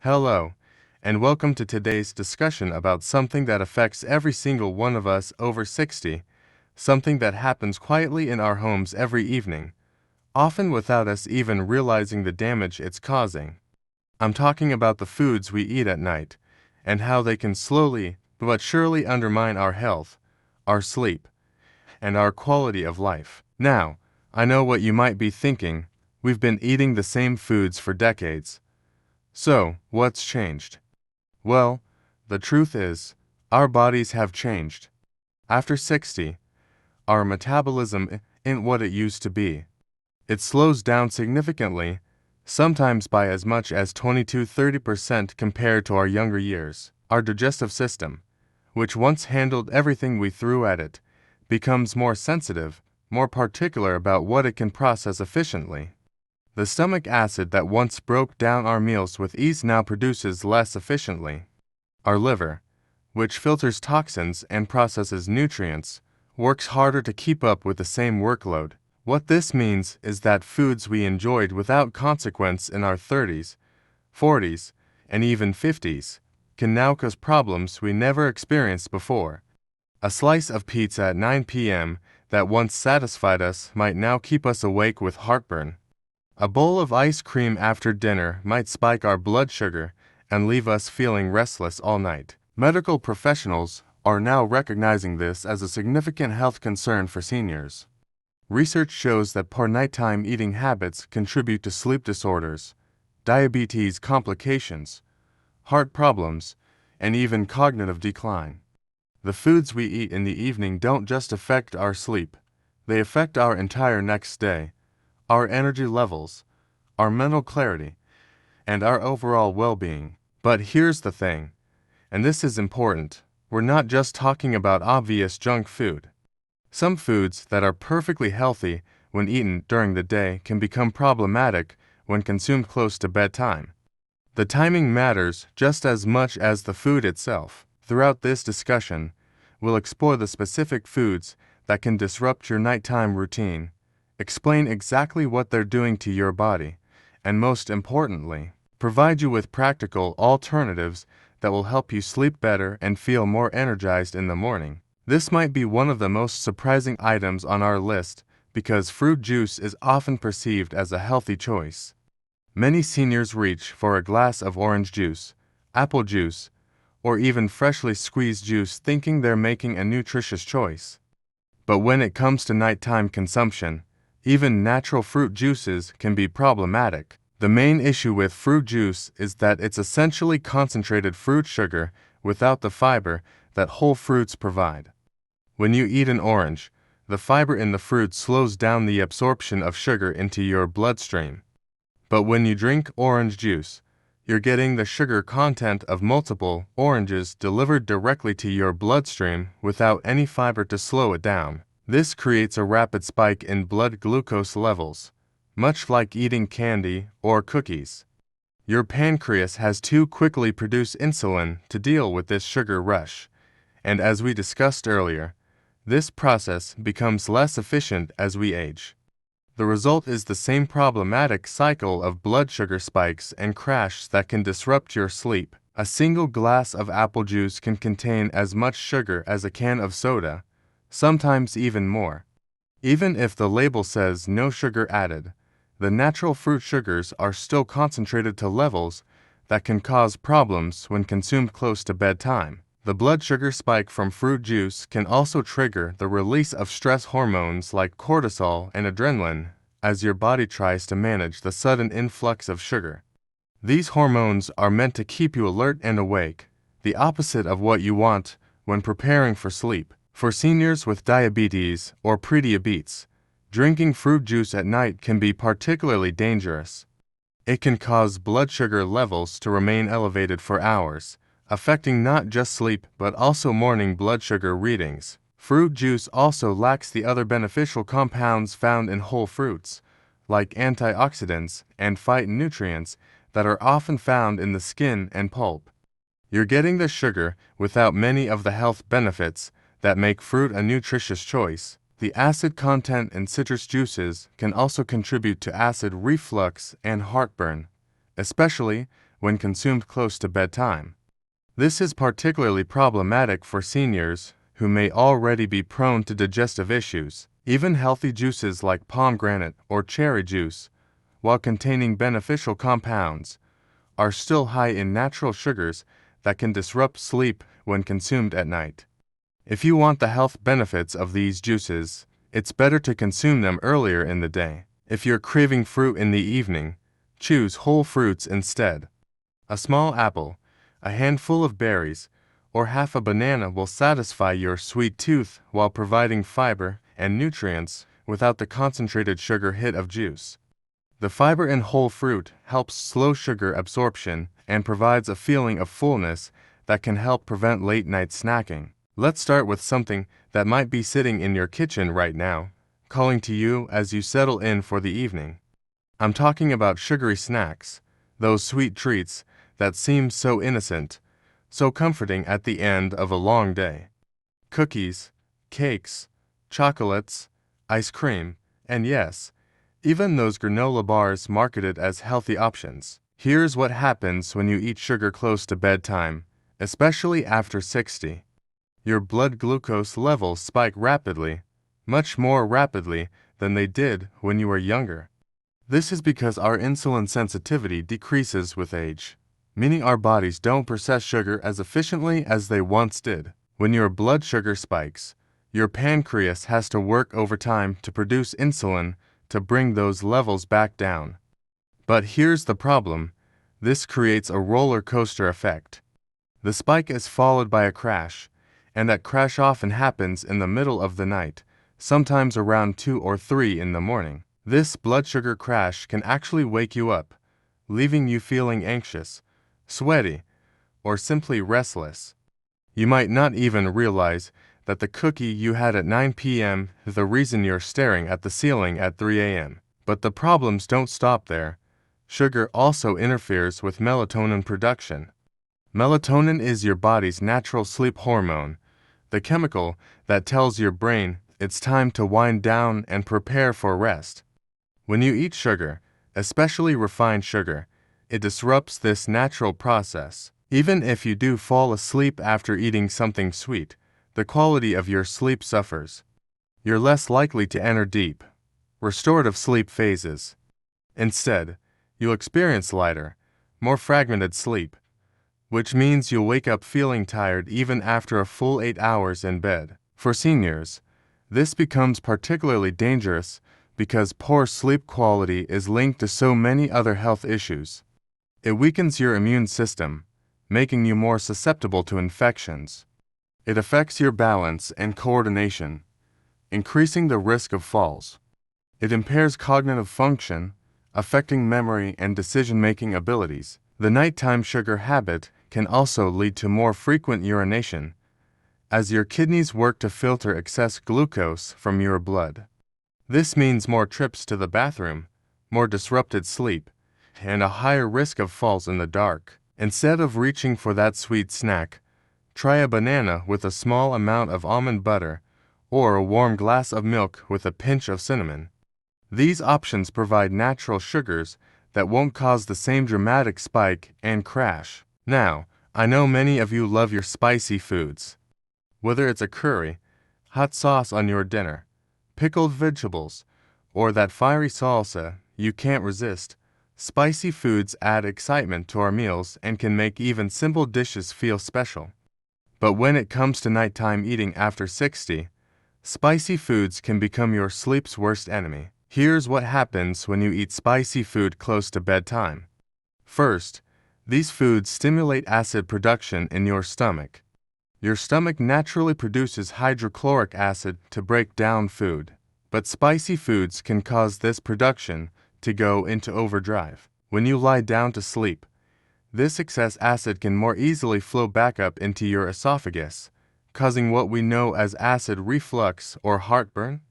Hello, and welcome to today's discussion about something that affects every single one of us over 60, something that happens quietly in our homes every evening, often without us even realizing the damage it's causing. I'm talking about the foods we eat at night, and how they can slowly but surely undermine our health, our sleep, and our quality of life. Now, I know what you might be thinking: we've been eating the same foods for decades. So, what's changed? Well, the truth is, our bodies have changed. After 60, our metabolism isn't what it used to be. It slows down significantly, sometimes by as much as 20–30% compared to our younger years. Our digestive system, which once handled everything we threw at it, becomes more sensitive, more particular about what it can process efficiently. The stomach acid that once broke down our meals with ease now produces less efficiently. Our liver, which filters toxins and processes nutrients, works harder to keep up with the same workload. What this means is that foods we enjoyed without consequence in our 30s, 40s, and even 50s can now cause problems we never experienced before. A slice of pizza at 9 p.m. that once satisfied us might now keep us awake with heartburn. A bowl of ice cream after dinner might spike our blood sugar and leave us feeling restless all night. Medical professionals are now recognizing this as a significant health concern for seniors. Research shows that poor nighttime eating habits contribute to sleep disorders, diabetes complications, heart problems, and even cognitive decline. The foods we eat in the evening don't just affect our sleep, they affect our entire next day, our energy levels, our mental clarity, and our overall well-being. But here's the thing, and this is important: we're not just talking about obvious junk food. Some foods that are perfectly healthy when eaten during the day can become problematic when consumed close to bedtime. The timing matters just as much as the food itself. Throughout this discussion, we'll explore the specific foods that can disrupt your nighttime routine, explain exactly what they're doing to your body, and most importantly, provide you with practical alternatives that will help you sleep better and feel more energized in the morning. This might be one of the most surprising items on our list because fruit juice is often perceived as a healthy choice. Many seniors reach for a glass of orange juice, apple juice, or even freshly squeezed juice thinking they're making a nutritious choice. But when it comes to nighttime consumption, even natural fruit juices can be problematic. The main issue with fruit juice is that it's essentially concentrated fruit sugar without the fiber that whole fruits provide. When you eat an orange, the fiber in the fruit slows down the absorption of sugar into your bloodstream. But when you drink orange juice, you're getting the sugar content of multiple oranges delivered directly to your bloodstream without any fiber to slow it down. This creates a rapid spike in blood glucose levels, much like eating candy or cookies. Your pancreas has to quickly produce insulin to deal with this sugar rush, and as we discussed earlier, this process becomes less efficient as we age. The result is the same problematic cycle of blood sugar spikes and crash that can disrupt your sleep. A single glass of apple juice can contain as much sugar as a can of soda, sometimes even more. Even if the label says no sugar added, the natural fruit sugars are still concentrated to levels that can cause problems when consumed close to bedtime. The blood sugar spike from fruit juice can also trigger the release of stress hormones like cortisol and adrenaline as your body tries to manage the sudden influx of sugar. These hormones are meant to keep you alert and awake, the opposite of what you want when preparing for sleep. For seniors with diabetes or prediabetes, drinking fruit juice at night can be particularly dangerous. It can cause blood sugar levels to remain elevated for hours, affecting not just sleep but also morning blood sugar readings. Fruit juice also lacks the other beneficial compounds found in whole fruits, like antioxidants and phytonutrients that are often found in the skin and pulp. You're getting the sugar without many of the health benefits that make fruit a nutritious choice. The acid content in citrus juices can also contribute to acid reflux and heartburn, especially when consumed close to bedtime. This is particularly problematic for seniors who may already be prone to digestive issues. Even healthy juices like pomegranate or cherry juice, while containing beneficial compounds, are still high in natural sugars that can disrupt sleep when consumed at night. If you want the health benefits of these juices, it's better to consume them earlier in the day. If you're craving fruit in the evening, choose whole fruits instead. A small apple, a handful of berries, or half a banana will satisfy your sweet tooth while providing fiber and nutrients without the concentrated sugar hit of juice. The fiber in whole fruit helps slow sugar absorption and provides a feeling of fullness that can help prevent late-night snacking. Let's start with something that might be sitting in your kitchen right now, calling to you as you settle in for the evening. I'm talking about sugary snacks, those sweet treats that seem so innocent, so comforting at the end of a long day. Cookies, cakes, chocolates, ice cream, and yes, even those granola bars marketed as healthy options. Here's what happens when you eat sugar close to bedtime, especially after 60. Your blood glucose levels spike rapidly, much more rapidly than they did when you were younger. This is because our insulin sensitivity decreases with age, meaning our bodies don't process sugar as efficiently as they once did. When your blood sugar spikes, your pancreas has to work overtime to produce insulin to bring those levels back down. But here's the problem: this creates a roller coaster effect. The spike is followed by a crash, and that crash often happens in the middle of the night, sometimes around 2 or 3 in the morning. This blood sugar crash can actually wake you up, leaving you feeling anxious, sweaty, or simply restless. You might not even realize that the cookie you had at 9 p.m. is the reason you're staring at the ceiling at 3 a.m. But the problems don't stop there. Sugar also interferes with melatonin production. Melatonin is your body's natural sleep hormone, the chemical that tells your brain it's time to wind down and prepare for rest. When you eat sugar, especially refined sugar, it disrupts this natural process. Even if you do fall asleep after eating something sweet, the quality of your sleep suffers. You're less likely to enter deep, restorative sleep phases. Instead, you'll experience lighter, more fragmented sleep, which means you'll wake up feeling tired even after a full 8 hours in bed. For seniors, this becomes particularly dangerous because poor sleep quality is linked to so many other health issues. It weakens your immune system, making you more susceptible to infections. It affects your balance and coordination, increasing the risk of falls. It impairs cognitive function, affecting memory and decision-making abilities. The nighttime sugar habit can also lead to more frequent urination, as your kidneys work to filter excess glucose from your blood. This means more trips to the bathroom, more disrupted sleep, and a higher risk of falls in the dark. Instead of reaching for that sweet snack, try a banana with a small amount of almond butter or a warm glass of milk with a pinch of cinnamon. These options provide natural sugars that won't cause the same dramatic spike and crash. Now, I know many of you love your spicy foods. Whether it's a curry, hot sauce on your dinner, pickled vegetables, or that fiery salsa you can't resist, spicy foods add excitement to our meals and can make even simple dishes feel special. But when it comes to nighttime eating after 60, spicy foods can become your sleep's worst enemy. Here's what happens when you eat spicy food close to bedtime. First, these foods stimulate acid production in your stomach. Your stomach naturally produces hydrochloric acid to break down food, but spicy foods can cause this production to go into overdrive. When you lie down to sleep, this excess acid can more easily flow back up into your esophagus, causing what we know as acid reflux or heartburn.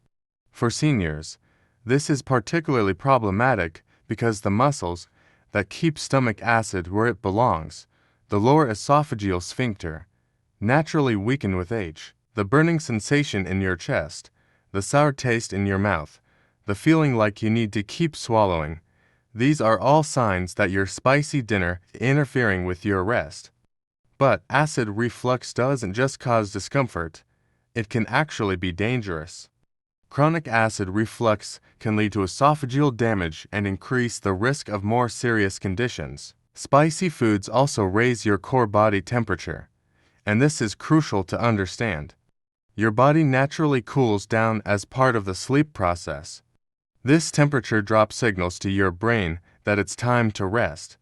For seniors, this is particularly problematic because the muscles that keep stomach acid where it belongs, the lower esophageal sphincter, naturally weaken with age. The burning sensation in your chest, the sour taste in your mouth, the feeling like you need to keep swallowing, These are all signs that your spicy dinner is interfering with your rest. But acid reflux doesn't just cause discomfort, it can actually be dangerous. Chronic acid reflux can lead to esophageal damage and increase the risk of more serious conditions. Spicy foods also raise your core body temperature, and this is crucial to understand. Your body naturally cools down as part of the sleep process. This temperature drop signals to your brain that it's time to rest.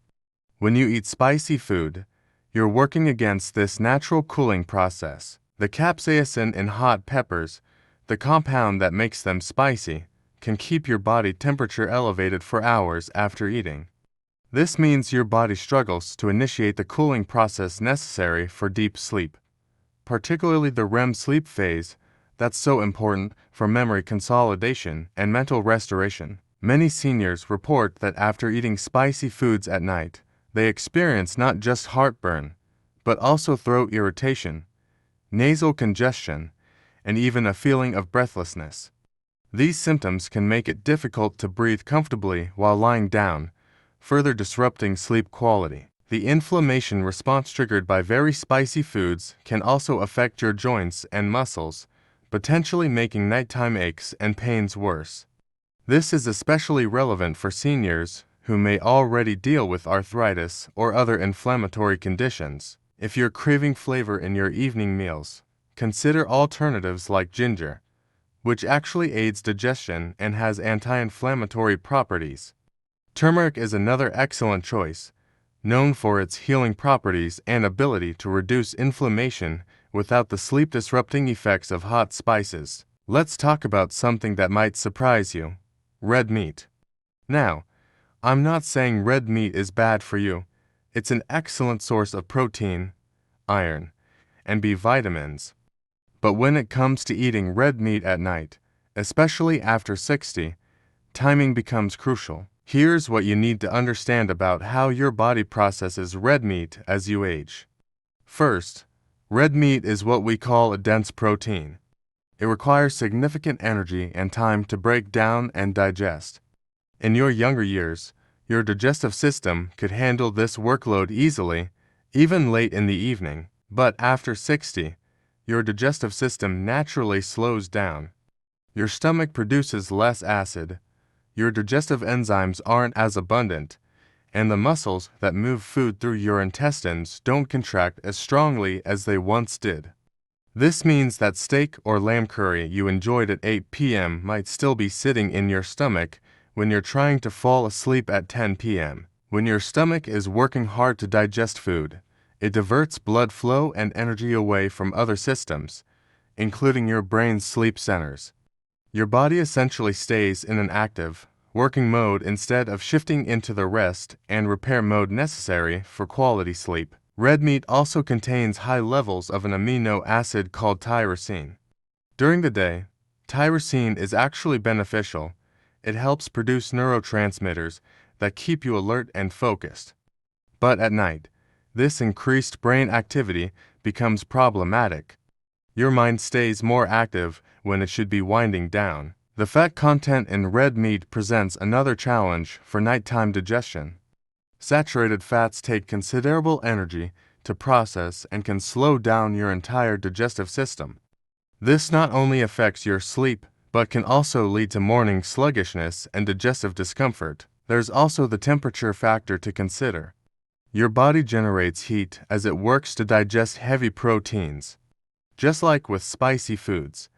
When you eat spicy food, you're working against this natural cooling process. The capsaicin in hot peppers, the compound that makes them spicy, can keep your body temperature elevated for hours after eating. This means your body struggles to initiate the cooling process necessary for deep sleep, particularly the REM sleep phase that's so important for memory consolidation and mental restoration. Many seniors report that after eating spicy foods at night, they experience not just heartburn, but also throat irritation, nasal congestion, and even a feeling of breathlessness. These symptoms can make it difficult to breathe comfortably while lying down, further disrupting sleep quality. The inflammation response triggered by very spicy foods can also affect your joints and muscles, potentially making nighttime aches and pains worse. This is especially relevant for seniors who may already deal with arthritis or other inflammatory conditions. If you're craving flavor in your evening meals, consider alternatives like ginger, which actually aids digestion and has anti-inflammatory properties. Turmeric is another excellent choice, known for its healing properties and ability to reduce inflammation without the sleep-disrupting effects of hot spices. Let's talk about something that might surprise you: red meat. Now, I'm not saying red meat is bad for you. It's an excellent source of protein, iron, and B vitamins. But when it comes to eating red meat at night, especially after 60, timing becomes crucial. Here's what you need to understand about how your body processes red meat as you age. First, red meat is what we call a dense protein. It requires significant energy and time to break down and digest. In your younger years, your digestive system could handle this workload easily, even late in the evening. But after 60, your digestive system naturally slows down. Your stomach produces less acid, your digestive enzymes aren't as abundant, and the muscles that move food through your intestines don't contract as strongly as they once did. This means that steak or lamb curry you enjoyed at 8 p.m. might still be sitting in your stomach when you're trying to fall asleep at 10 p.m. When your stomach is working hard to digest food, it diverts blood flow and energy away from other systems, including your brain's sleep centers. Your body essentially stays in an active, working mode instead of shifting into the rest and repair mode necessary for quality sleep. Red meat also contains high levels of an amino acid called tyrosine. During the day, tyrosine is actually beneficial. It helps produce neurotransmitters that keep you alert and focused. But at night, this increased brain activity becomes problematic. Your mind stays more active when it should be winding down. The fat content in red meat presents another challenge for nighttime digestion. Saturated fats take considerable energy to process and can slow down your entire digestive system. This not only affects your sleep, but can also lead to morning sluggishness and digestive discomfort. There's also the temperature factor to consider. Your body generates heat as it works to digest heavy proteins. Just like with spicy foods,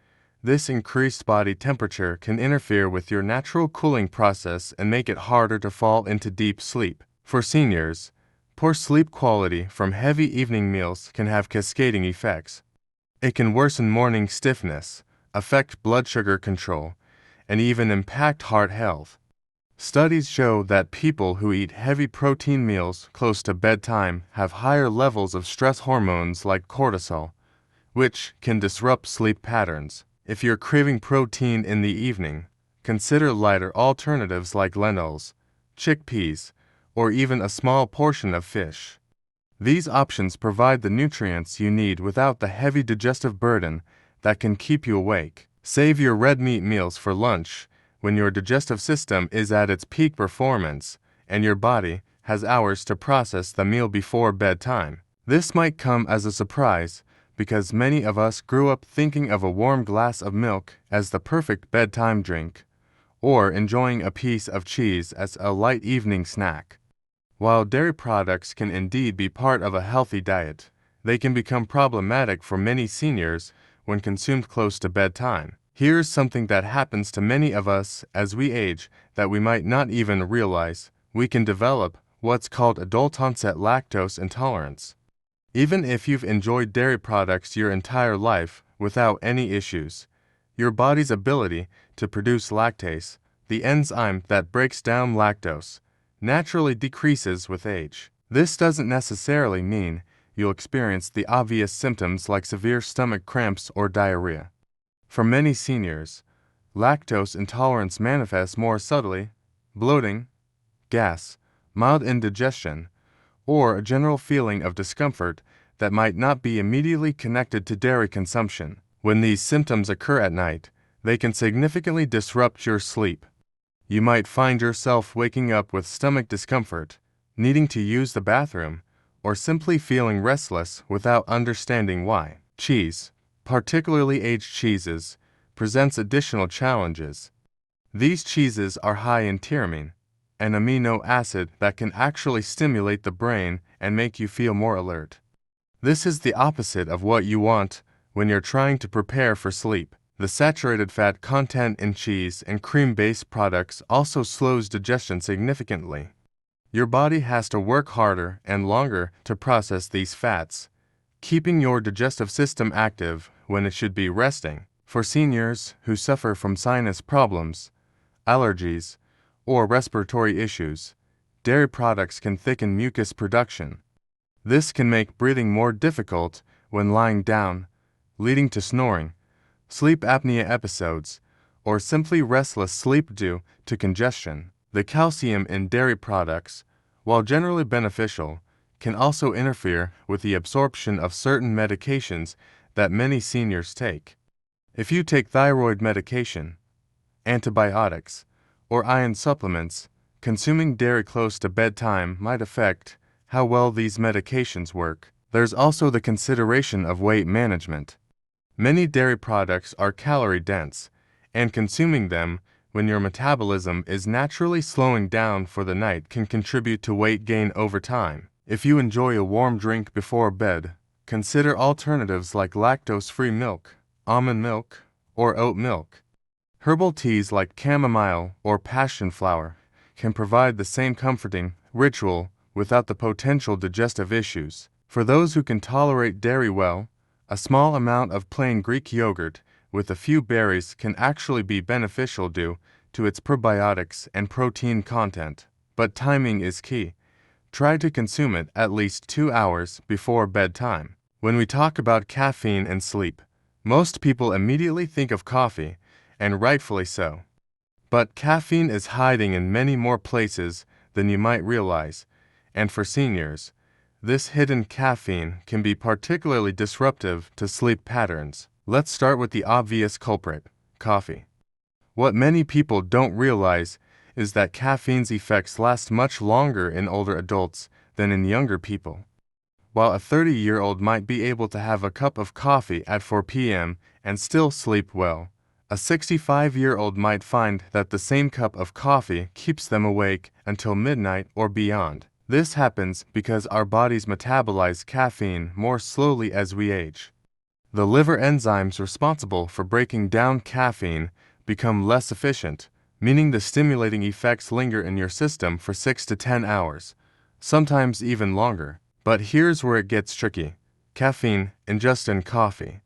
this increased body temperature can interfere with your natural cooling process and make it harder to fall into deep sleep. For seniors, poor sleep quality from heavy evening meals can have cascading effects. It can worsen morning stiffness, affect blood sugar control, and even impact heart health. Studies show that people who eat heavy protein meals close to bedtime have higher levels of stress hormones like cortisol, which can disrupt sleep patterns. If you're craving protein in the evening, consider lighter alternatives like lentils, chickpeas, or even a small portion of fish. These options provide the nutrients you need without the heavy digestive burden that can keep you awake. Save your red meat meals for lunch when your digestive system is at its peak performance, and your body has hours to process the meal before bedtime. This might come as a surprise because many of us grew up thinking of a warm glass of milk as the perfect bedtime drink, or enjoying a piece of cheese as a light evening snack. While dairy products can indeed be part of a healthy diet, they can become problematic for many seniors when consumed close to bedtime. Here's something that happens to many of us as we age that we might not even realize. We can develop what's called adult-onset lactose intolerance. Even if you've enjoyed dairy products your entire life without any issues, your body's ability to produce lactase, the enzyme that breaks down lactose, naturally decreases with age. This doesn't necessarily mean you'll experience the obvious symptoms like severe stomach cramps or diarrhea. For many seniors, lactose intolerance manifests more subtly: bloating, gas, mild indigestion, or a general feeling of discomfort that might not be immediately connected to dairy consumption. When these symptoms occur at night, they can significantly disrupt your sleep. You might find yourself waking up with stomach discomfort, needing to use the bathroom, or simply feeling restless without understanding why. Cheese, particularly aged cheeses, presents additional challenges. These cheeses are high in tyramine, an amino acid that can actually stimulate the brain and make you feel more alert. This is the opposite of what you want when you're trying to prepare for sleep. The saturated fat content in cheese and cream-based products also slows digestion significantly. Your body has to work harder and longer to process these fats, keeping your digestive system active when it should be resting. For seniors who suffer from sinus problems, allergies, or respiratory issues, dairy products can thicken mucus production. This can make breathing more difficult when lying down, leading to snoring, sleep apnea episodes, or simply restless sleep due to congestion. The calcium in dairy products, while generally beneficial, can also interfere with the absorption of certain medications that many seniors take. If you take thyroid medication, antibiotics, or iron supplements, consuming dairy close to bedtime might affect how well these medications work. There's also the consideration of weight management. Many dairy products are calorie-dense, and consuming them when your metabolism is naturally slowing down for the night can contribute to weight gain over time. If you enjoy a warm drink before bed, consider alternatives like lactose-free milk, almond milk, or oat milk. Herbal teas like chamomile or passion flower can provide the same comforting ritual without the potential digestive issues. For those who can tolerate dairy well, a small amount of plain Greek yogurt with a few berries can actually be beneficial due to its probiotics and protein content. But timing is key. Try to consume it at least 2 hours before bedtime. When we talk about caffeine and sleep, most people immediately think of coffee, and rightfully so. But caffeine is hiding in many more places than you might realize, and for seniors, this hidden caffeine can be particularly disruptive to sleep patterns. Let's start with the obvious culprit, coffee. What many people don't realize is that caffeine's effects last much longer in older adults than in younger people. While a 30-year-old might be able to have a cup of coffee at 4 p.m. and still sleep well, a 65-year-old might find that the same cup of coffee keeps them awake until midnight or beyond. This happens because our bodies metabolize caffeine more slowly as we age. The liver enzymes responsible for breaking down caffeine become less efficient, meaning the stimulating effects linger in your system for 6 to 10 hours, sometimes even longer. But here's where it gets tricky. Caffeine isn't just in coffee.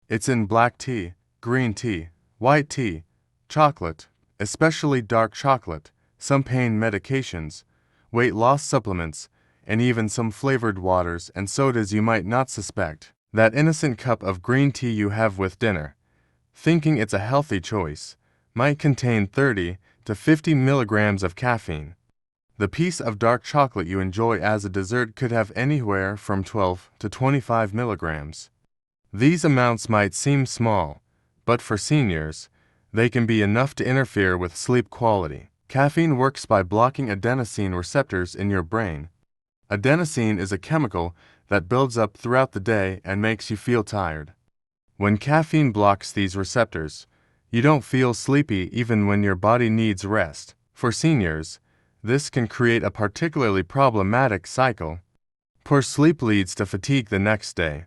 It's in black tea, green tea, white tea, chocolate, especially dark chocolate, some pain medications, weight loss supplements, and even some flavored waters and sodas you might not suspect. That innocent cup of green tea you have with dinner, thinking it's a healthy choice, might contain 30 to 50 milligrams of caffeine. The piece of dark chocolate you enjoy as a dessert could have anywhere from 12 to 25 milligrams. These amounts might seem small, but for seniors, they can be enough to interfere with sleep quality. Caffeine works by blocking adenosine receptors in your brain. Adenosine is a chemical that builds up throughout the day and makes you feel tired. When caffeine blocks these receptors, you don't feel sleepy even when your body needs rest. For seniors, this can create a particularly problematic cycle. Poor sleep leads to fatigue the next day,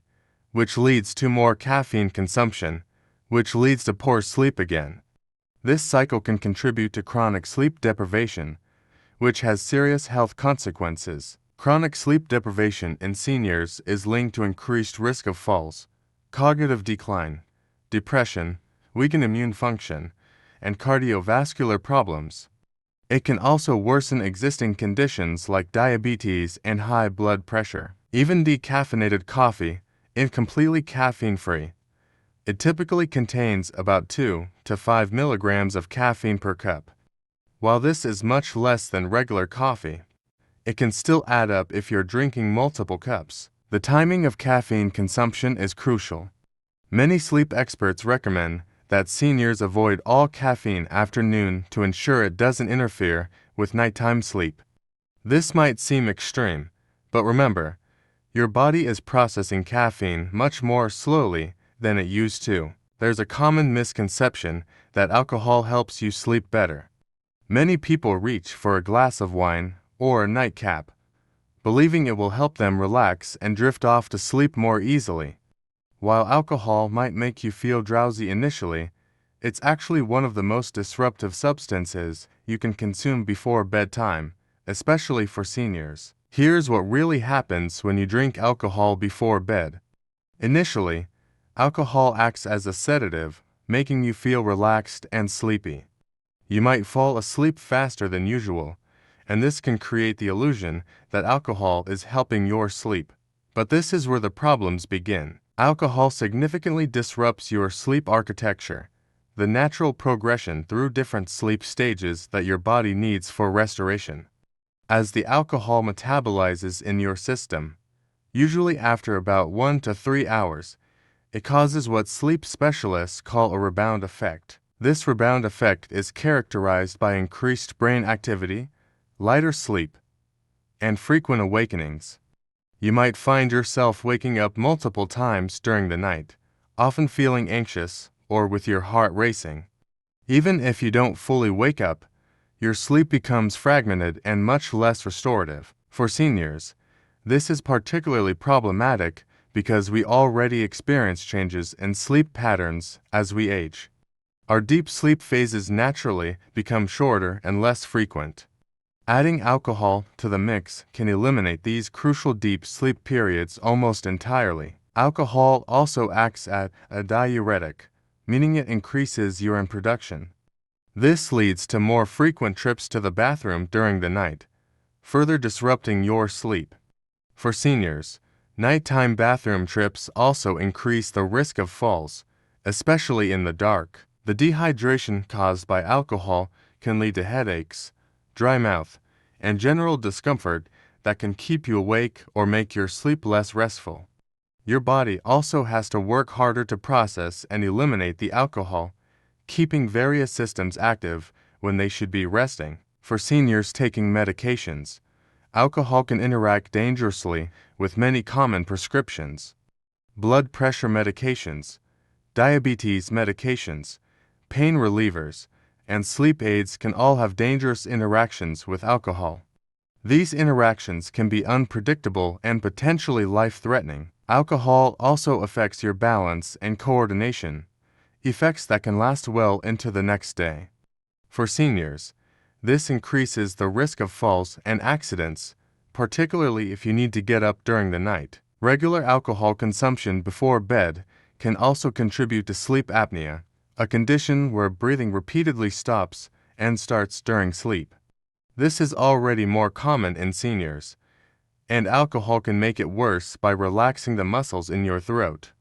which leads to more caffeine consumption, which leads to poor sleep again. This cycle can contribute to chronic sleep deprivation, which has serious health consequences. Chronic sleep deprivation in seniors is linked to increased risk of falls, cognitive decline, depression, weakened immune function, and cardiovascular problems. It can also worsen existing conditions like diabetes and high blood pressure. Even decaffeinated coffee, completely caffeine-free, it typically contains about 2 to 5 milligrams of caffeine per cup. While this is much less than regular coffee, it can still add up if you're drinking multiple cups. The timing of caffeine consumption is crucial. Many sleep experts recommend that seniors avoid all caffeine after noon to ensure it doesn't interfere with nighttime sleep. This might seem extreme, but remember, your body is processing caffeine much more slowly than it used to. There's a common misconception that alcohol helps you sleep better. Many people reach for a glass of wine or a nightcap, believing it will help them relax and drift off to sleep more easily. While alcohol might make you feel drowsy initially, it's actually one of the most disruptive substances you can consume before bedtime, especially for seniors. Here's what really happens when you drink alcohol before bed. Initially, alcohol acts as a sedative, making you feel relaxed and sleepy. You might fall asleep faster than usual, and this can create the illusion that alcohol is helping your sleep. But this is where the problems begin. Alcohol significantly disrupts your sleep architecture, the natural progression through different sleep stages that your body needs for restoration. As the alcohol metabolizes in your system, usually after about 1 to 3 hours, it causes what sleep specialists call a rebound effect. This rebound effect is characterized by increased brain activity, lighter sleep, and frequent awakenings. You might find yourself waking up multiple times during the night, often feeling anxious or with your heart racing. Even if you don't fully wake up, your sleep becomes fragmented and much less restorative. For seniors, this is particularly problematic because we already experience changes in sleep patterns as we age. Our deep sleep phases naturally become shorter and less frequent. Adding alcohol to the mix can eliminate these crucial deep sleep periods almost entirely. Alcohol also acts as a diuretic, meaning it increases urine production. This leads to more frequent trips to the bathroom during the night, further disrupting your sleep. For seniors, nighttime bathroom trips also increase the risk of falls, especially in the dark. The dehydration caused by alcohol can lead to headaches, dry mouth, and general discomfort that can keep you awake or make your sleep less restful. Your body also has to work harder to process and eliminate the alcohol, keeping various systems active when they should be resting. For seniors taking medications, alcohol can interact dangerously with many common prescriptions. Blood pressure medications, diabetes medications, pain relievers, and sleep aids can all have dangerous interactions with alcohol. These interactions can be unpredictable and potentially life-threatening. Alcohol also affects your balance and coordination, effects that can last well into the next day. For seniors, this increases the risk of falls and accidents, particularly if you need to get up during the night. Regular alcohol consumption before bed can also contribute to sleep apnea, a condition where breathing repeatedly stops and starts during sleep. This is already more common in seniors, and alcohol can make it worse by relaxing the muscles in your throat.